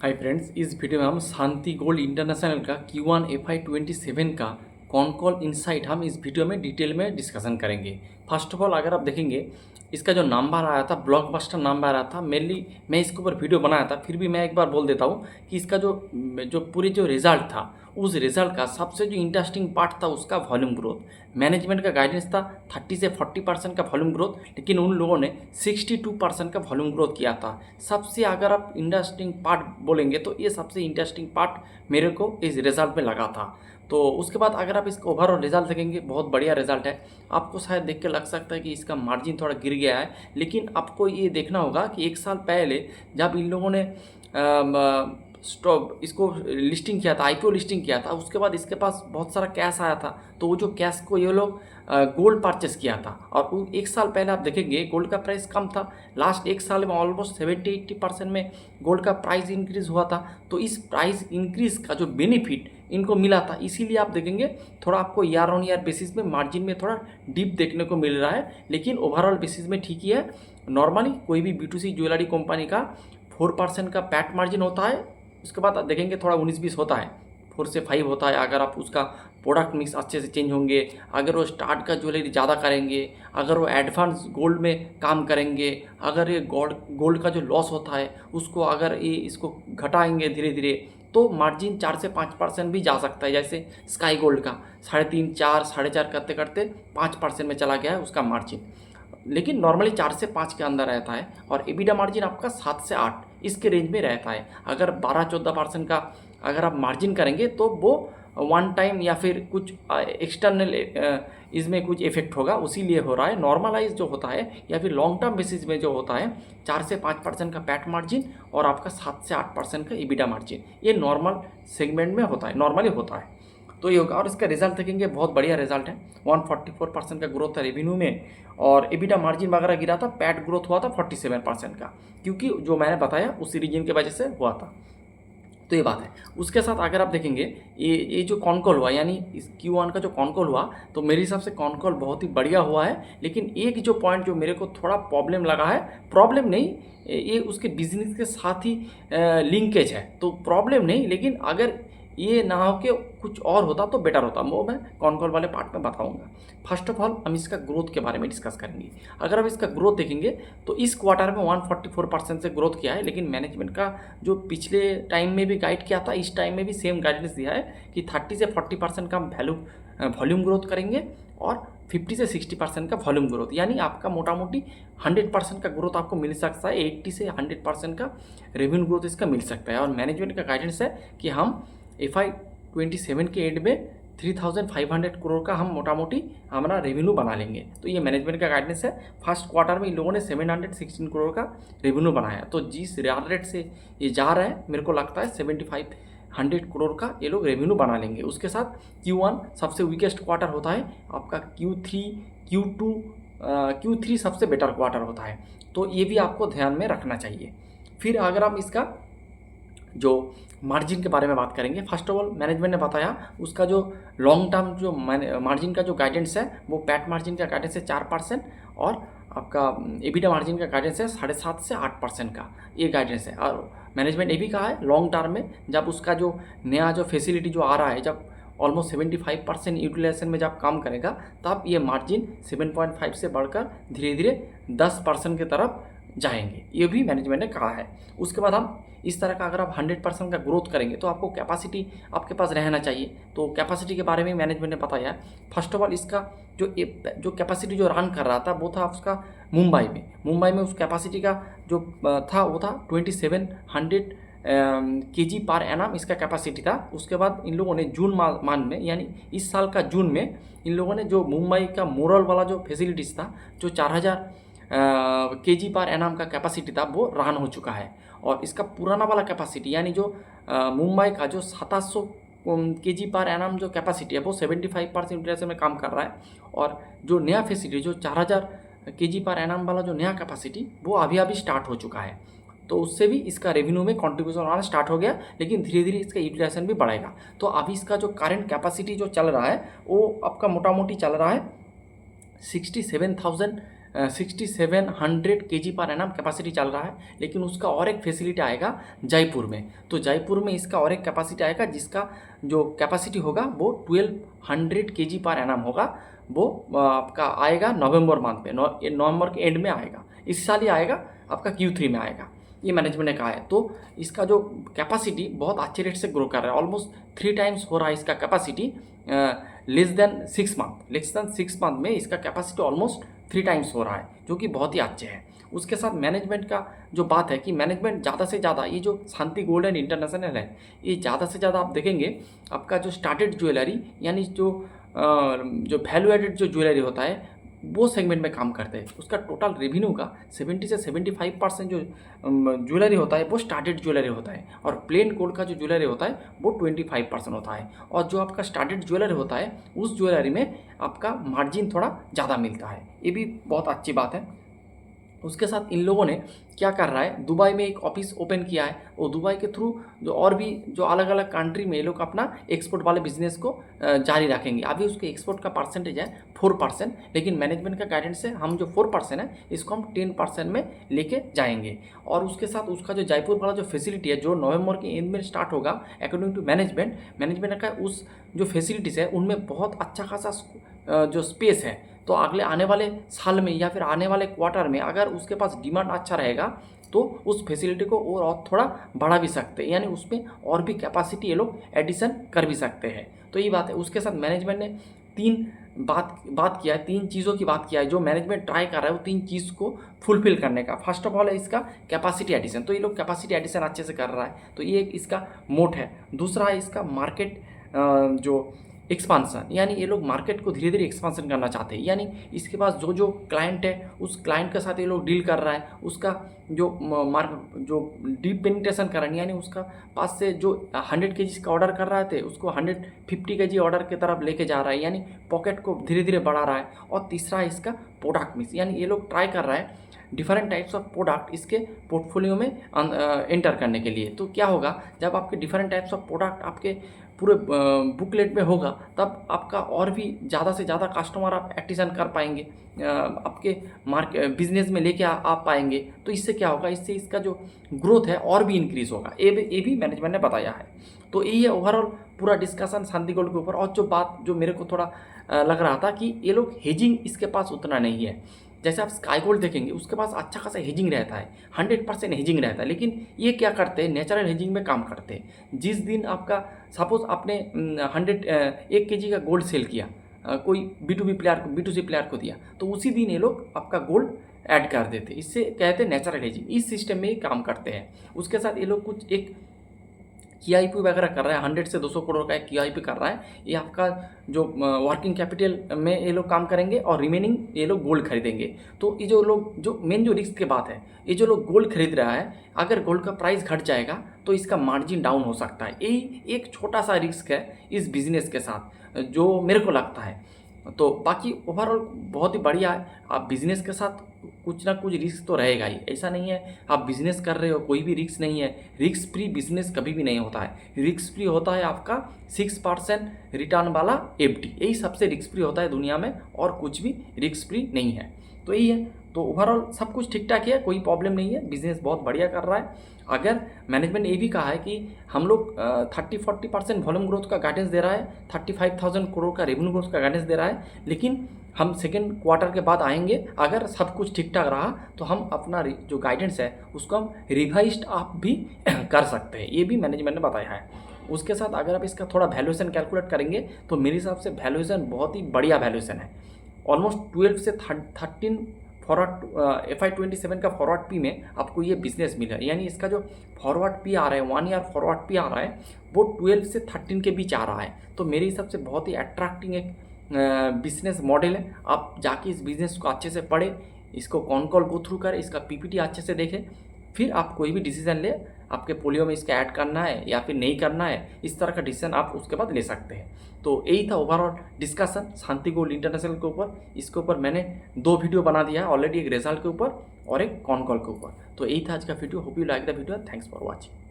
Hi friends, इस video में हम शांति गोल्ड इंटरनेशनल का Q1 FY27 का कॉन कॉल इनसाइट हम इस वीडियो में डिटेल में डिस्कशन करेंगे। फर्स्ट ऑफ ऑल अगर आप देखेंगे इसका जो नंबर आया था ब्लॉकबस्टर नंबर आया था। मेनली मैं इसके ऊपर वीडियो बनाया था, फिर भी मैं एक बार बोल देता हूँ कि इसका जो जो पूरे जो रिजल्ट था उस रिजल्ट का सबसे जो इंटरेस्टिंग पार्ट था उसका वॉल्यूम ग्रोथ। मैनेजमेंट का गाइडेंस था 30 से 40% का वॉल्यूम ग्रोथ, लेकिन उन लोगों ने 62% का वॉल्यूम ग्रोथ किया था। सबसे अगर आप इंटरेस्टिंग पार्ट बोलेंगे तो ये सबसे इंटरेस्टिंग पार्ट मेरे को इस रिजल्ट में लगा था। तो उसके बाद अगर आप इसका ओवरऑल रिजल्ट देखेंगे बहुत बढ़िया रिजल्ट है। आपको शायद देख के लग सकता है कि इसका मार्जिन थोड़ा गिर गया है, लेकिन आपको ये देखना होगा कि एक साल पहले जब इन लोगों ने स्टॉक इसको लिस्टिंग किया था, आईपीओ लिस्टिंग किया था, उसके बाद इसके पास बहुत सारा कैश आया था। तो वो जो कैश को ये लोग गोल्ड परचेस किया था, और वो एक साल पहले आप देखेंगे गोल्ड का प्राइस कम था। लास्ट एक साल में ऑलमोस्ट 70-80% में गोल्ड का प्राइस इंक्रीज हुआ था। तो इस प्राइस इंक्रीज का जो बेनिफिट इनको मिला था, इसीलिए आप देखेंगे थोड़ा आपको ईयर ऑन ईयर बेसिस में मार्जिन में थोड़ा डिप देखने को मिल रहा है, लेकिन ओवरऑल बेसिस में ठीक ही है। नॉर्मली कोई भी B2C ज्वेलरी कंपनी का 4% का पैट मार्जिन होता है। उसके बाद आप देखेंगे थोड़ा 19-20 होता है, 4 से 5 होता है अगर आप उसका प्रोडक्ट मिक्स अच्छे से चेंज होंगे, अगर वो स्टार्ट का ज्वेलरी ज़्यादा करेंगे, अगर वो एडवांस गोल्ड में काम करेंगे, अगर ये गोल्ड का जो लॉस होता है उसको अगर ये इसको घटाएंगे धीरे धीरे, तो मार्जिन 4 से 5% भी जा सकता है। जैसे स्काई गोल्ड का 3.5 4 4.5 करते करते 5% में चला गया है उसका मार्जिन, लेकिन नॉर्मली 4 से 5 के अंदर रहता है। और एबिडा मार्जिन आपका 7 से 8 इसके रेंज में रहता है। अगर 12-14% का अगर आप मार्जिन करेंगे तो वो वन टाइम या फिर कुछ एक्सटर्नल इसमें कुछ इफेक्ट होगा, उसी लिए हो रहा है। नॉर्मलाइज जो होता है या फिर लॉन्ग टर्म बेसिस में जो होता है 4 से 5% का पैट मार्जिन और आपका 7 से 8% का एबिडा मार्जिन, ये नॉर्मल सेगमेंट में होता है, नॉर्मली होता है। तो ये होगा। और इसका रिजल्ट देखेंगे बहुत बढ़िया रिजल्ट है। 144% का ग्रोथ था रेवेन्यू में, और एबिडा मार्जिन वगैरह गिरा था, पैट ग्रोथ हुआ था 47% का, क्योंकि जो मैंने बताया उसी रीजन की वजह से हुआ था। तो ये बात है। उसके साथ अगर आप देखेंगे ये जो कॉनकॉल हुआ, यानी इस Q1 का जो कॉनकॉल हुआ, तो मेरे हिसाब से कॉनकॉल बहुत ही बढ़िया हुआ है। लेकिन एक जो पॉइंट जो मेरे को थोड़ा प्रॉब्लम लगा है, प्रॉब्लम नहीं, ये उसके बिजनेस के साथ ही लिंकेज है, तो प्रॉब्लम नहीं, लेकिन अगर ये ना हो के कुछ और होता तो बेटर होता, वो मैं कॉनकॉल वाले पार्ट में बताऊंगा। फर्स्ट ऑफ ऑल हम इसका ग्रोथ के बारे में डिस्कस करेंगे। अगर आप इसका ग्रोथ देखेंगे तो इस क्वार्टर में 144% से ग्रोथ किया है, लेकिन मैनेजमेंट का जो पिछले टाइम में भी गाइड किया था, इस टाइम में भी सेम गाइडेंस दिया है कि 30 से 40% का वॉल्यूम ग्रोथ करेंगे और 50 से 60% का वॉल्यूम ग्रोथ, यानी आपका मोटा मोटी 100% का ग्रोथ आपको मिल सकता है। 80 से 100% का रेवेन्यू ग्रोथ इसका मिल सकता है। और मैनेजमेंट का गाइडेंस है कि हम FY27 के एंड में 3500 करोड़ का हम मोटा मोटी हमारा रेवेन्यू बना लेंगे। तो ये मैनेजमेंट का गाइडेंस है। फर्स्ट क्वार्टर में इन लोगों ने 716 करोड़ का रेवेन्यू बनाया, तो जिस रेट से ये जा रहा है मेरे को लगता है 7500 करोड़ का ये लोग रेवेन्यू बना लेंगे। उसके साथ Q1 सबसे वीकेस्ट क्वार्टर होता है, आपका Q3 सबसे बेटर क्वार्टर होता है, तो ये भी आपको ध्यान में रखना चाहिए। फिर अगर हम इसका जो मार्जिन के बारे में बात करेंगे, फर्स्ट ऑफ ऑल मैनेजमेंट ने बताया उसका जो लॉन्ग टर्म जो मार्जिन का जो गाइडेंस है वो पैट मार्जिन का गाइडेंस है 4%, और आपका एबिडा मार्जिन का गाइडेंस है 7.5 से 8% का, ये गाइडेंस है। और मैनेजमेंट ये भी कहा है लॉन्ग टर्म में जब उसका जो नया जो फैसिलिटी जो आ रहा है, जब ऑलमोस्ट 75% यूटिलाइजेशन में जब काम करेगा, तब ये मार्जिन 7.5 से बढ़कर धीरे धीरे 10% की तरफ जाएंगे, ये भी मैनेजमेंट ने कहा है। उसके बाद हम इस तरह का अगर आप 100% का ग्रोथ करेंगे तो आपको कैपेसिटी आपके पास रहना चाहिए। तो कैपेसिटी के बारे में मैनेजमेंट ने बताया। फर्स्ट ऑफ ऑल इसका जो कैपेसिटी जो रन कर रहा था वो था उसका मुंबई में उस कैपेसिटी का जो था वो था 2700 kg पर एनम इसका कैपेसिटी था। उसके बाद इन लोगों ने जून मान में, यानी इस साल का जून में, इन लोगों ने जो मुंबई का मोरल वाला जो फैसिलिटीज़ था, जो 4000 kg पर एनम का कैपेसिटी था, वो रन हो चुका है। और इसका पुराना वाला कैपेसिटी, यानी जो मुंबई का जो 700 kg पर एनम जो कैपेसिटी है वो 75% यूटिलाइजेशन में काम कर रहा है। और जो नया फैसिलिटी जो 4000 kg पर एनम वाला जो नया कैपेसिटी वो अभी स्टार्ट हो चुका है, तो उससे भी इसका रेवेन्यू में कंट्रीब्यूशन आना स्टार्ट हो गया, लेकिन धीरे धीरे इसका यूटिलाइजेशन भी बढ़ेगा। तो अभी इसका जो करंट कैपेसिटी जो चल रहा है वो आपका मोटा मोटी चल रहा है 67,000 6700 kg पर एनम कैपेसिटी चल रहा है, लेकिन उसका और एक फैसिलिटी आएगा जयपुर में। तो जयपुर में इसका और एक कैपेसिटी आएगा जिसका जो कैपेसिटी होगा वो 1200 kg पर एनम होगा। वो आपका आएगा नवंबर मंथ में, नवंबर के एंड में आएगा, इस साल ही आएगा, आपका Q3 में आएगा, ये मैनेजमेंट ने कहा है। तो इसका जो कैपेसिटी बहुत अच्छे रेट से ग्रो कर रहा है, ऑलमोस्ट 3 टाइम्स हो रहा है इसका कैपेसिटी लेस देन 6 मंथ में इसका कैपेसिटी ऑलमोस्ट 3 टाइम्स हो रहा है, जो कि बहुत ही अच्छे है। उसके साथ मैनेजमेंट का जो बात है कि मैनेजमेंट ज़्यादा से ज़्यादा ये जो शांति गोल्ड एंड इंटरनेशनल है, ये ज़्यादा से ज़्यादा आप देखेंगे आपका जो स्टार्टेड ज्वेलरी यानी जो वैल्यू एडेड जो ज्वेलरी होता है वो सेगमेंट में काम करते हैं। उसका टोटल रेवेन्यू का 70 से 75% जो ज्वेलरी होता है वो स्टार्टेड ज्वेलरी होता है, और प्लेन गोल्ड का जो ज्वेलरी होता है वो 25% होता है। और जो आपका स्टार्टेड ज्वेलरी होता है उस ज्वेलरी में आपका मार्जिन थोड़ा ज़्यादा मिलता है, ये भी बहुत अच्छी बात है। उसके साथ इन लोगों ने क्या कर रहा है, दुबई में एक ऑफिस ओपन किया है, और दुबई के थ्रू जो और भी जो अलग अलग कंट्री में ये लोग अपना एक्सपोर्ट वाले बिजनेस को जारी रखेंगे। अभी उसके एक्सपोर्ट का परसेंटेज है 4%, लेकिन मैनेजमेंट का गाइडेंस से हम जो 4% है इसको हम 10% में लेके जाएंगे। और उसके साथ उसका जो जयपुर वाला जो फैसिलिटी है जो नवंबर के एंड में स्टार्ट होगा, अकॉर्डिंग टू मैनेजमेंट का उस जो फैसिलिटीज़ है उनमें बहुत अच्छा खासा जो स्पेस है। तो अगले आने वाले साल में या फिर आने वाले क्वार्टर में अगर उसके पास डिमांड अच्छा रहेगा तो उस फैसिलिटी को और थोड़ा बढ़ा भी सकते हैं, यानी उसमें और भी कैपेसिटी ये लोग एडिशन कर भी सकते हैं। तो ये बात है। उसके साथ मैनेजमेंट ने 3 बात किया है, 3 चीज़ों की बात किया है जो मैनेजमेंट ट्राई कर रहा है वो 3 चीज़ को फुलफिल करने का। फर्स्ट ऑफ ऑल है इसका कैपेसिटी एडिशन, तो ये लोग कैपेसिटी एडिशन अच्छे से कर रहा है, तो ये एक इसका मोट है। दूसरा है इसका मार्केट जो एक्सपांसन, यानी ये लोग मार्केट को धीरे धीरे एक्सपांसन करना चाहते हैं, यानी इसके पास जो क्लाइंट है उस क्लाइंट के साथ ये लोग डील कर रहा है, उसका जो जो डीप पेनिट्रेशन कर रहा है, यानी उसका पास से जो 100 kg का ऑर्डर कर रहे थे उसको 150 kg ऑर्डर की तरफ लेके जा रहा है, यानी पॉकेट को धीरे धीरे बढ़ा रहा है। और तीसरा है इसका प्रोडक्ट मिक्स, यानी ये लोग ट्राई कर रहा है डिफरेंट टाइप्स ऑफ प्रोडक्ट इसके पोर्टफोलियो में एंटर करने के लिए। तो क्या होगा, जब आपके डिफरेंट टाइप्स ऑफ प्रोडक्ट आपके पूरे बुकलेट में होगा तब आपका और भी ज़्यादा से ज़्यादा कस्टमर आप एक्टिशन कर पाएंगे, आपके बिजनेस में लेके आ पाएंगे। तो इससे क्या होगा, इससे इसका जो ग्रोथ है और भी इंक्रीज़ होगा, ये भी मैनेजमेंट ने बताया है। तो यही है ओवरऑल पूरा डिस्कशन शांति गोल्ड के ऊपर। और जो बात जो मेरे को थोड़ा लग रहा था कि ये लोग हेजिंग इसके पास उतना नहीं है। जैसे आप स्काई गोल्ड देखेंगे उसके पास अच्छा खासा हेजिंग रहता है, 100% हेजिंग रहता है, लेकिन ये क्या करते हैं, नेचुरल हेजिंग में काम करते हैं। जिस दिन आपका सपोज आपने 1 kg का गोल्ड सेल किया, कोई B2C प्लेयर को दिया, तो उसी दिन ये लोग आपका गोल्ड ऐड कर देते, इससे कहते हैं नेचुरल हेजिंग। इस सिस्टम में ही काम करते हैं। उसके साथ ये लोग कुछ एक QIP वगैरह कर रहा है, 100 से 200 करोड़ का एक QIP कर रहा है। ये आपका जो वर्किंग कैपिटल में ये लोग काम करेंगे और रिमेनिंग ये लोग गोल्ड खरीदेंगे। तो ये जो लोग जो मेन जो रिस्क की बात है, ये जो लोग गोल्ड खरीद रहा है, अगर गोल्ड का प्राइस घट जाएगा तो इसका मार्जिन डाउन हो सकता है। यही एक छोटा सा रिस्क है इस बिज़नेस के साथ जो मेरे को लगता है। तो बाकी ओवरऑल बहुत ही बढ़िया है। आप बिज़नेस के साथ कुछ ना कुछ रिस्क तो रहेगा ही, ऐसा नहीं है आप बिज़नेस कर रहे हो कोई भी रिस्क नहीं है। रिस्क फ्री बिजनेस कभी भी नहीं होता है। रिस्क फ्री होता है आपका 6% रिटर्न वाला FD, यही सबसे रिस्क फ्री होता है दुनिया में, और कुछ भी रिस्क फ्री नहीं है। तो यही है। तो ओवरऑल सब कुछ ठीक ठाक है, कोई प्रॉब्लम नहीं है, बिजनेस बहुत बढ़िया कर रहा है। अगर मैनेजमेंट ने ये भी कहा है कि हम लोग 30-40% वॉल्यूम ग्रोथ का गाइडेंस दे रहा है, 35,000 करोड़ का रेवेन्यू ग्रोथ का गाइडेंस दे रहा है, लेकिन हम सेकेंड क्वार्टर के बाद आएंगे, अगर सब कुछ ठीक ठाक रहा तो हम अपना जो गाइडेंस है उसको हम रिवाइज्ड आप भी कर सकते हैं, ये भी मैनेजमेंट ने बताया है। उसके साथ अगर आप इसका थोड़ा वैल्यूएशन कैलकुलेट करेंगे तो मेरे हिसाब से वैल्यूएशन बहुत ही बढ़िया वैल्यूएशन है। ऑलमोस्ट 12 से 13 फॉरवर्ड FY27 का फॉरवर्ड पी में आपको ये बिजनेस मिला, यानी इसका जो फॉरवर्ड पी आ रहा है 1 ईयर फॉरवर्ड पी आ रहा है वो 12 से 13 के बीच आ रहा है। तो मेरे हिसाब से बहुत ही अट्रैक्टिंग एक बिजनेस मॉडल है। आप जाके इस बिज़नेस को अच्छे से पढ़े, इसको कॉल गो थ्रू करें, इसका PPT अच्छे से देखें, फिर आप कोई भी डिसीजन ले, आपके पोलियो में इसका ऐड करना है या फिर नहीं करना है, इस तरह का डिसीजन आप उसके बाद ले सकते हैं। तो यही था ओवरऑल डिस्कशन शांति गोल्ड इंटरनेशनल के ऊपर। इसके ऊपर मैंने 2 वीडियो बना दिया है ऑलरेडी, एक रिजल्ट के ऊपर और एक कॉल के ऊपर। तो यही था आज का video. Hope you like the video. Thanks for watching.